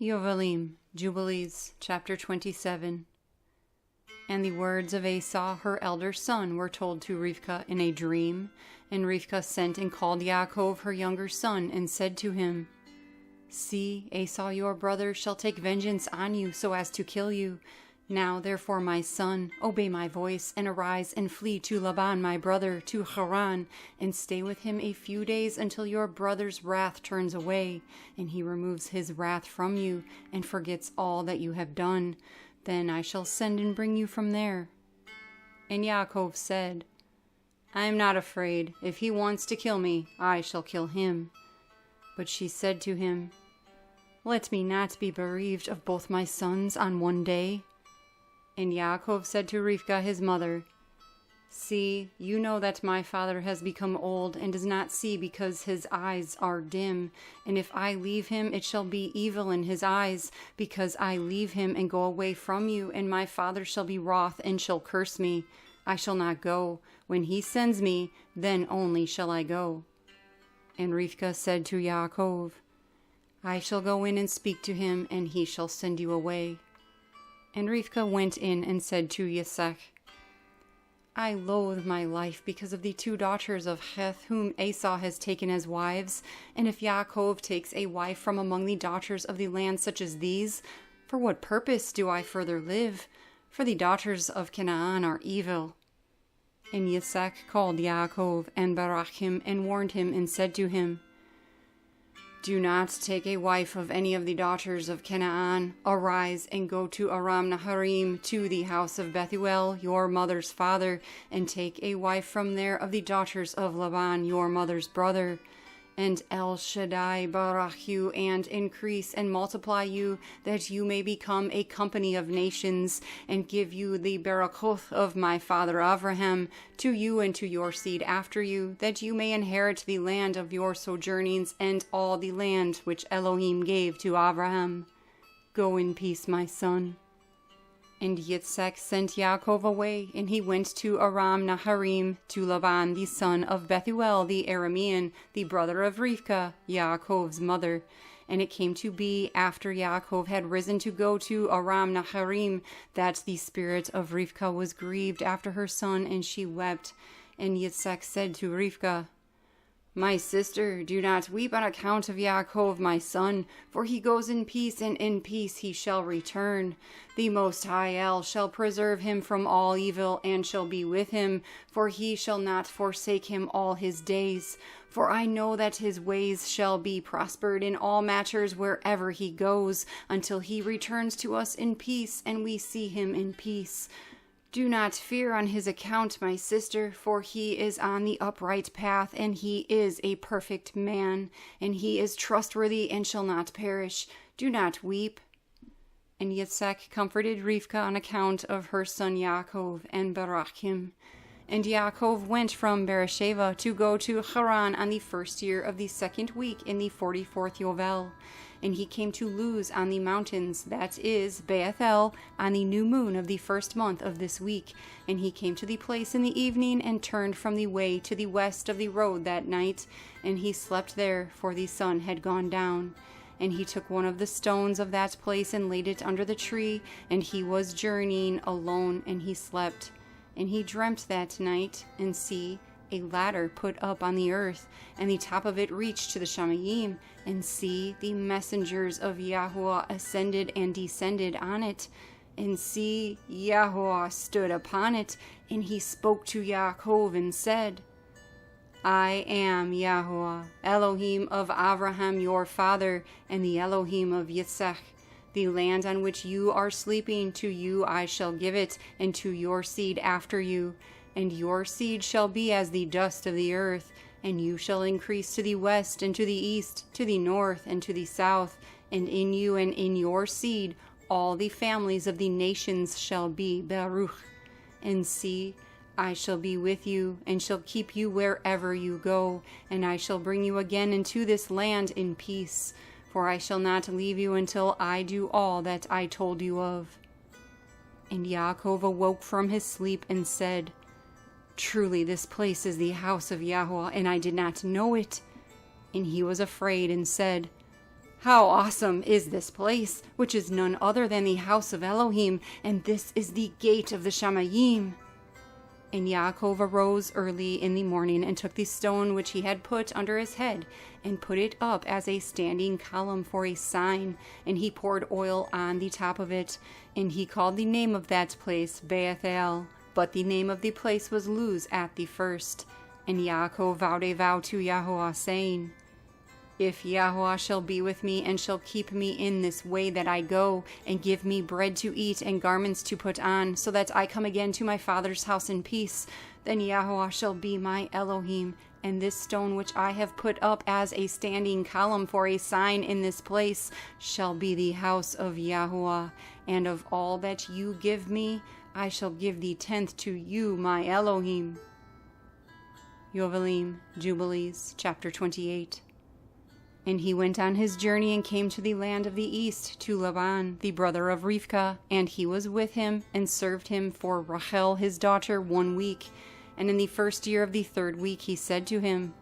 Yobelim, Jubilees, chapter 27. And the words of Esau, her elder son, were told to Rivkah in a dream. And Rivkah sent and called Yaakov, her younger son, and said to him, See, Esau your brother shall take vengeance on you so as to kill you. Now therefore, my son, obey my voice, and arise and flee to Laban my brother, to Haran, and stay with him a few days until your brother's wrath turns away, and he removes his wrath from you, and forgets all that you have done. Then I shall send and bring you from there. And Yaakov said, I am not afraid. If he wants to kill me, I shall kill him. But she said to him, Let me not be bereaved of both my sons on one day. And Yaakov said to Rivkah his mother, See, you know that my father has become old and does not see because his eyes are dim. And if I leave him, it shall be evil in his eyes, because I leave him and go away from you, and my father shall be wroth and shall curse me. I shall not go. When he sends me, then only shall I go. And Rivkah said to Yaakov, I shall go in and speak to him, and he shall send you away. And Rivkah went in and said to Yitzchak, I loathe my life because of the two daughters of Heth, whom Esau has taken as wives. And if Yaakov takes a wife from among the daughters of the land such as these, for what purpose do I further live? For the daughters of Canaan are evil. And Yitzchak called Yaakov and berakah him and warned him and said to him, Do not take a wife of any of the daughters of Canaan. Arise and go to Aram Naharim, to the house of Bethuel, your mother's father, and take a wife from there of the daughters of Laban, your mother's brother. And El Shaddai barak you, and increase and multiply you, that you may become a company of nations, and give you the berakah of my father Abraham, to you and to your seed after you, that you may inherit the land of your sojournings, and all the land which Elohim gave to Abraham. Go in peace, my son. And Yitzchak sent Yaakov away, and he went to Aram Naharim, to Laban the son of Bethuel the Aramean, the brother of Rivkah, Yaakov's mother. And it came to be, after Yaakov had risen to go to Aram Naharim, that the spirit of Rivkah was grieved after her son, and she wept. And Yitzchak said to Rivkah, My sister, do not weep on account of Yaakov my son, for he goes in peace, and in peace he shall return. The Most High El shall preserve him from all evil, and shall be with him, for he shall not forsake him all his days. For I know that his ways shall be prospered in all matters wherever he goes, until he returns to us in peace, and we see him in peace. Do not fear on his account, my sister, for he is on the upright path, and he is a perfect man, and he is trustworthy and shall not perish. Do not weep. And Yitzchak comforted Rivkah on account of her son Yaakov, and berakah him. And Yaakov went from Beersheba to go to Haran on the first year of the second week in the 44th Yovel. And he came to Luz on the mountains, that is, Bethel, on the new moon of the first month of this week. And he came to the place in the evening, and turned from the way to the west of the road that night. And he slept there, for the sun had gone down. And he took one of the stones of that place and laid it under the tree. And he was journeying alone, and he slept. And he dreamt that night, and see, a ladder put up on the earth, and the top of it reached to the Shamayim, and see, the messengers of Yahweh ascended and descended on it, and see, Yahweh stood upon it, and he spoke to Yaakov and said, I am Yahweh, Elohim of Abraham your father, and the Elohim of Yitzchak. The land on which you are sleeping, to you I shall give it, and to your seed after you. And your seed shall be as the dust of the earth, and you shall increase to the west, and to the east, to the north, and to the south. And in you and in your seed all the families of the nations shall be Baruch. And see, I shall be with you, and shall keep you wherever you go, and I shall bring you again into this land in peace. For I shall not leave you until I do all that I told you of. And Yaakov awoke from his sleep and said, Truly this place is the house of Yahweh, and I did not know it. And he was afraid and said, How awesome is this place, which is none other than the house of Elohim, and this is the gate of the Shamayim. And Yaakov arose early in the morning and took the stone which he had put under his head and put it up as a standing column for a sign, and he poured oil on the top of it, and he called the name of that place Bethel, but the name of the place was Luz at the first. And Yaakov vowed a vow to Yahweh, saying, If Yahweh shall be with me, and shall keep me in this way that I go, and give me bread to eat and garments to put on, so that I come again to my father's house in peace, then Yahweh shall be my Elohim, and this stone which I have put up as a standing column for a sign in this place shall be the house of Yahweh, and of all that you give me, I shall give the 10th to you, my Elohim. Yobelim, Jubilees, chapter 28. And he went on his journey and came to the land of the east, to Laban, the brother of Rivkah, and he was with him, and served him for Rachel his daughter 1 week. And in the first year of the 3rd week he said to him,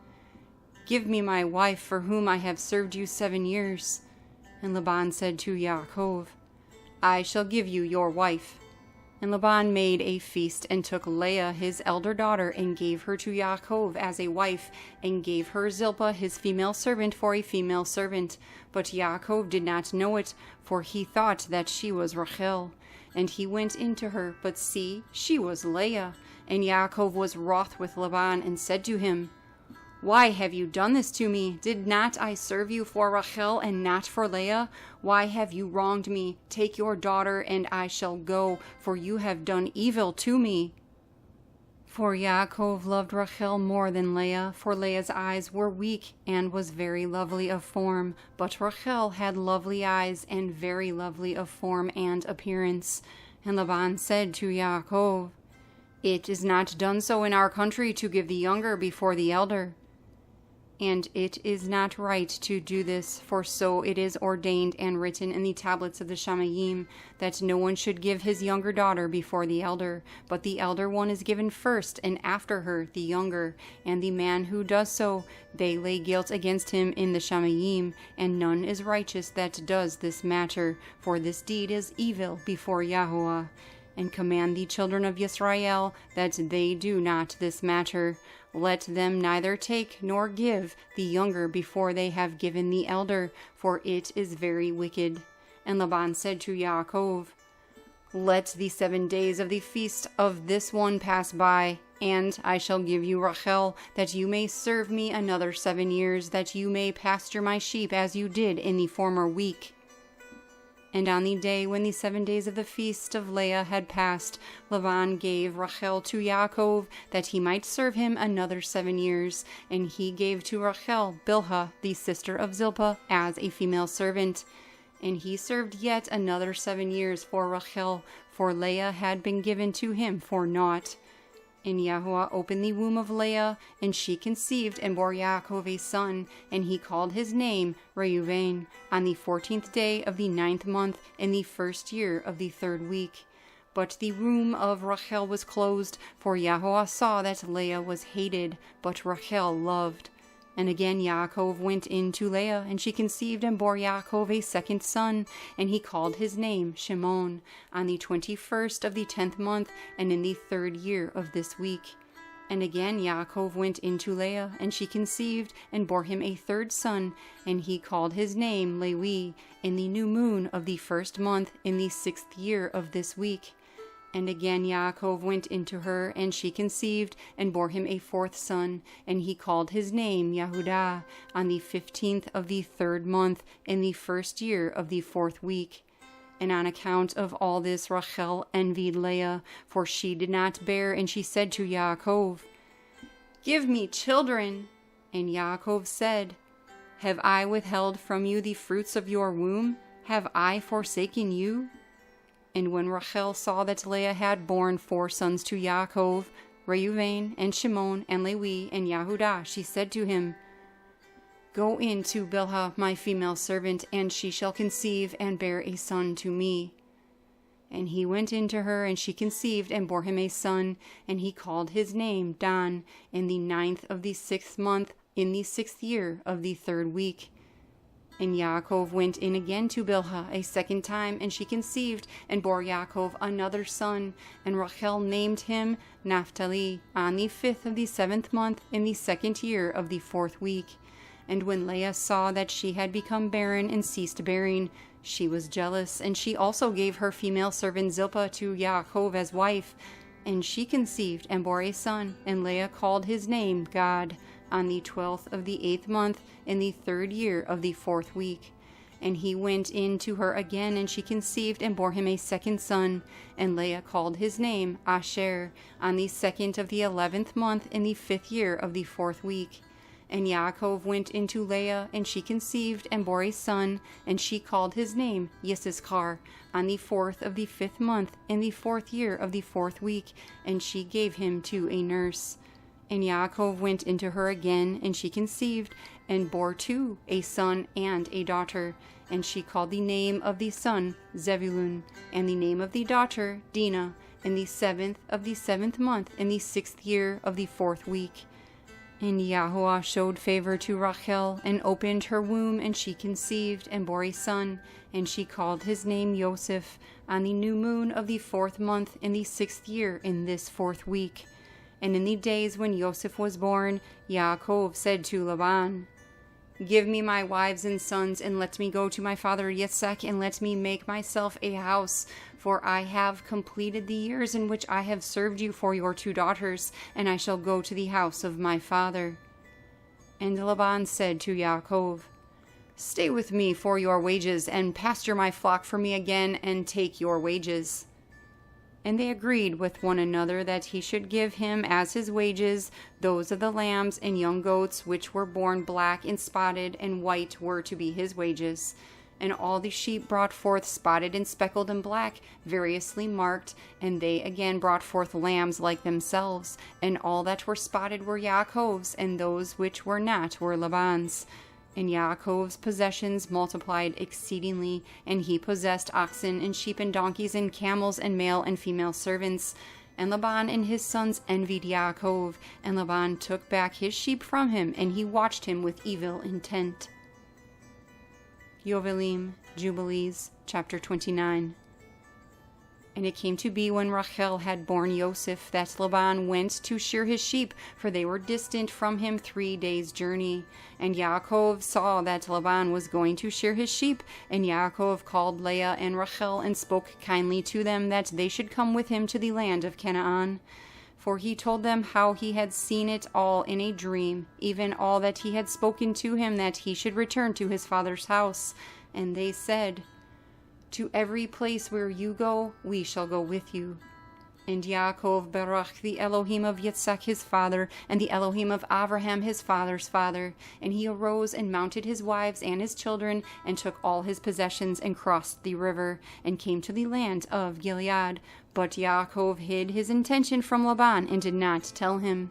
Give me my wife, for whom I have served you 7 years. And Laban said to Yaakov, I shall give you your wife. And Laban made a feast, and took Leah his elder daughter, and gave her to Yaakov as a wife, and gave her Zilpah his female servant for a female servant. But Yaakov did not know it, for he thought that she was Rachel. And he went into her, but see, she was Leah. And Yaakov was wroth with Laban, and said to him, Why have you done this to me? Did not I serve you for Rachel, and not for Leah? Why have you wronged me? Take your daughter, and I shall go, for you have done evil to me. For Yaakov loved Rachel more than Leah, for Leah's eyes were weak, and was very lovely of form. But Rachel had lovely eyes, and very lovely of form and appearance. And Laban said to Yaakov, It is not done so in our country to give the younger before the elder. And it is not right to do this, for so it is ordained and written in the tablets of the Shamayim, that no one should give his younger daughter before the elder, but the elder one is given first, and after her the younger. And the man who does so, they lay guilt against him in the Shamayim, and none is righteous that does this matter, for this deed is evil before Yahweh. And command the children of Yisrael that they do not this matter. Let them neither take nor give the younger before they have given the elder, for it is very wicked. And Laban said to Yaakov, Let the 7 days of the feast of this one pass by, and I shall give you Rachel, that you may serve me another 7 years, that you may pasture my sheep as you did in the former week. And on the day when the 7 days of the feast of Leah had passed, Laban gave Rachel to Yaakov, that he might serve him another 7 years. And he gave to Rachel Bilhah, the sister of Zilpah, as a female servant. And he served yet another 7 years for Rachel, for Leah had been given to him for naught. And Yahweh opened the womb of Leah, and she conceived and bore Yaakov a son, and he called his name Reuven, on the 14th day of the 9th month, in the 1st year of the 3rd week. But the womb of Rachel was closed, for Yahweh saw that Leah was hated, but Rachel loved. And again Yaakov went in to Leah, and she conceived and bore Yaakov a 2nd son, and he called his name Shimon, on the 21st of the 10th month, and in the 3rd year of this week. And again Yaakov went in to Leah, and she conceived and bore him a 3rd son, and he called his name Lewi, in the new moon of the 1st month, in the 6th year of this week. And again Yaakov went into her, and she conceived, and bore him a 4th son, and he called his name Yehudah, on the 15th of the 3rd month, in the 1st year of the 4th week. And on account of all this Rachel envied Leah, for she did not bear, and she said to Yaakov, Give me children. And Yaakov said, Have I withheld from you the fruits of your womb? Have I forsaken you? And when Rachel saw that Leah had borne 4 sons to Yaakov, Reuven, and Shimon, and Lewi, and Yehudah, she said to him, Go in to Bilhah, my female servant, and she shall conceive and bear a son to me. And he went in to her, and she conceived and bore him a son, and he called his name Dan, in the 9th of the 6th month, in the 6th year of the 3rd week. And Yaakov went in again to Bilhah a second time, and she conceived, and bore Yaakov another son. And Rachel named him Naphtali, on the 5th of the 7th month, in the 2nd year of the 4th week. And when Leah saw that she had become barren and ceased bearing, she was jealous, and she also gave her female servant Zilpah to Yaakov as wife. And she conceived and bore a son, and Leah called his name Gad, on the 12th of the 8th month, in the 3rd year of the 4th week. And he went in to her again, and she conceived and bore him a second son. And Leah called his name Asher, on the 2nd of the 11th month, in the 5th year of the 4th week. And Yaakov went into Leah, and she conceived and bore a son, and she called his name Yisachar, on the 4th of the 5th month, in the 4th year of the 4th week, and she gave him to a nurse. And Yaakov went into her again, and she conceived, and bore too a son and a daughter. And she called the name of the son Zebulun, and the name of the daughter Dinah, in the 7th of the 7th month, in the 6th year of the 4th week. And Yahweh showed favor to Rachel, and opened her womb, and she conceived, and bore a son, and she called his name Yosef, on the new moon of the 4th month, in the 6th year, in this 4th week. And in the days when Yosef was born, Yaakov said to Laban, Give me my wives and sons, and let me go to my father Yitzchak, and let me make myself a house, for I have completed the years in which I have served you for your 2 daughters, and I shall go to the house of my father. And Laban said to Yaakov, Stay with me for your wages, and pasture my flock for me again, and take your wages. And they agreed with one another that he should give him as his wages those of the lambs and young goats which were born black and spotted and white were to be his wages. And all the sheep brought forth spotted and speckled and black, variously marked, and they again brought forth lambs like themselves. And all that were spotted were Yaakov's, and those which were not were Laban's. And Yaakov's possessions multiplied exceedingly, and he possessed oxen and sheep and donkeys and camels and male and female servants. And Laban and his sons envied Yaakov, and Laban took back his sheep from him, and he watched him with evil intent. Yobelim, Jubilees, chapter 29. And it came to be when Rachel had borne Yosef that Laban went to shear his sheep, for they were distant from him 3 days' journey. And Yaakov saw that Laban was going to shear his sheep, and Yaakov called Leah and Rachel and spoke kindly to them that they should come with him to the land of Canaan. For he told them how he had seen it all in a dream, even all that he had spoken to him, that he should return to his father's house. And they said, To every place where you go, we shall go with you. And Yaakov berakah the Elohim of Yitzchak his father, and the Elohim of Abraham his father's father. And he arose and mounted his wives and his children, and took all his possessions, and crossed the river, and came to the land of Gilead. But Yaakov hid his intention from Laban, and did not tell him.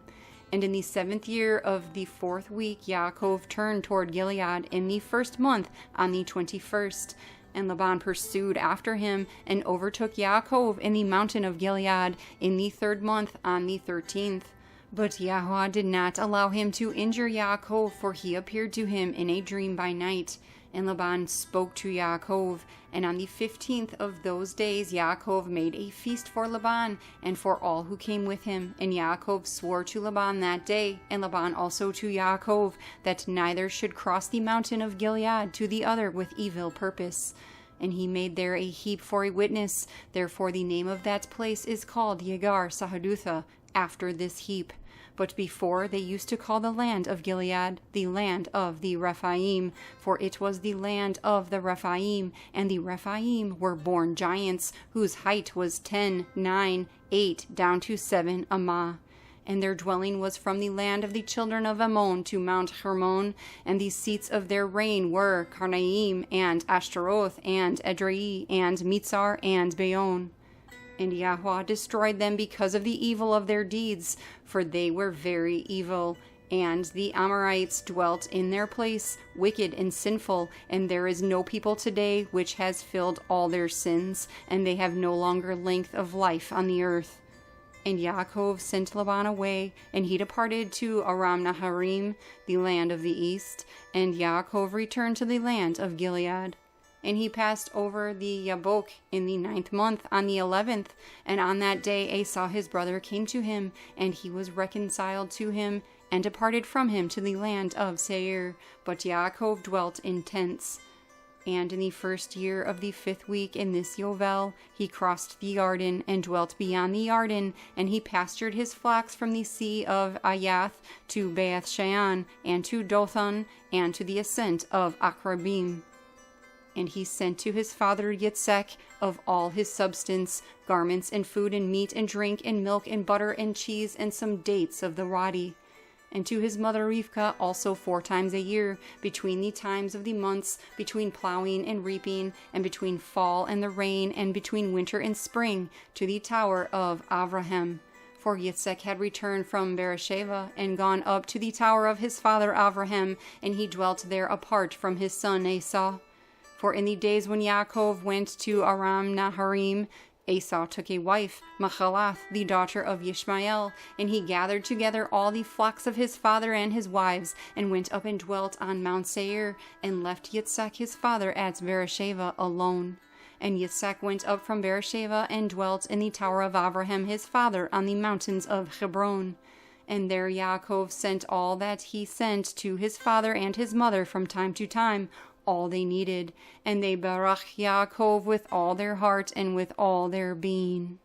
And in the 7th year of the 4th week, Yaakov turned toward Gilead in the 1st month, on the 21st. And Laban pursued after him, and overtook Yaakov in the mountain of Gilead in the 3rd month, on the 13th. But Yahweh did not allow him to injure Yaakov, for he appeared to him in a dream by night. And Laban spoke to Yaakov, and on the 15th of those days Yaakov made a feast for Laban, and for all who came with him. And Yaakov swore to Laban that day, and Laban also to Yaakov, that neither should cross the mountain of Gilead to the other with evil purpose. And he made there a heap for a witness. Therefore the name of that place is called Yegar Sahadutha, after this heap. But before they used to call the land of Gilead the land of the Rephaim, for it was the land of the Rephaim, and the Rephaim were born giants, whose height was 10, 9, 8, down to 7 amah. And their dwelling was from the land of the children of Amôn to Mount Hermon, and the seats of their reign were Karnaim, and Ashtaroth, and Edrei, and Mitzar, and Beon. And Yahweh destroyed them because of the evil of their deeds, for they were very evil. And the Amorites dwelt in their place, wicked and sinful, and there is no people today which has filled all their sins, and they have no longer length of life on the earth. And Yaakov sent Laban away, and he departed to Aram Naharaim, the land of the east. And Yaakov returned to the land of Gilead. And he passed over the Yabok in the 9th month, on the 11th. And on that day Esau his brother came to him, and he was reconciled to him, and departed from him to the land of Seir. But Yaakov dwelt in tents. And in the 1st year of the 5th week in this Yovel, he crossed the Yarden, and dwelt beyond the Yarden, and he pastured his flocks from the sea of Ayath to Beth Shean, and to Dothan, and to the ascent of Akrabim. And he sent to his father Yitzchak of all his substance, garments and food and meat and drink and milk and butter and cheese and some dates of the wadi. And to his mother Rivkah also 4 times a year, between the times of the months, between plowing and reaping, and between fall and the rain, and between winter and spring, to the tower of Avraham. For Yitzchak had returned from Beersheba, and gone up to the tower of his father Avraham, and he dwelt there apart from his son Esau. For in the days when Yaakov went to Aram Naharaim, Esau took a wife, Mahalath, the daughter of Yishmael, and he gathered together all the flocks of his father and his wives, and went up and dwelt on Mount Seir, and left Yitzchak his father at Beersheba alone. And Yitzchak went up from Beersheba, and dwelt in the tower of Avraham his father on the mountains of Hebron. And there Yaakov sent all that he sent to his father and his mother from time to time, all they needed, and they berakah Yaakov with all their heart and with all their being.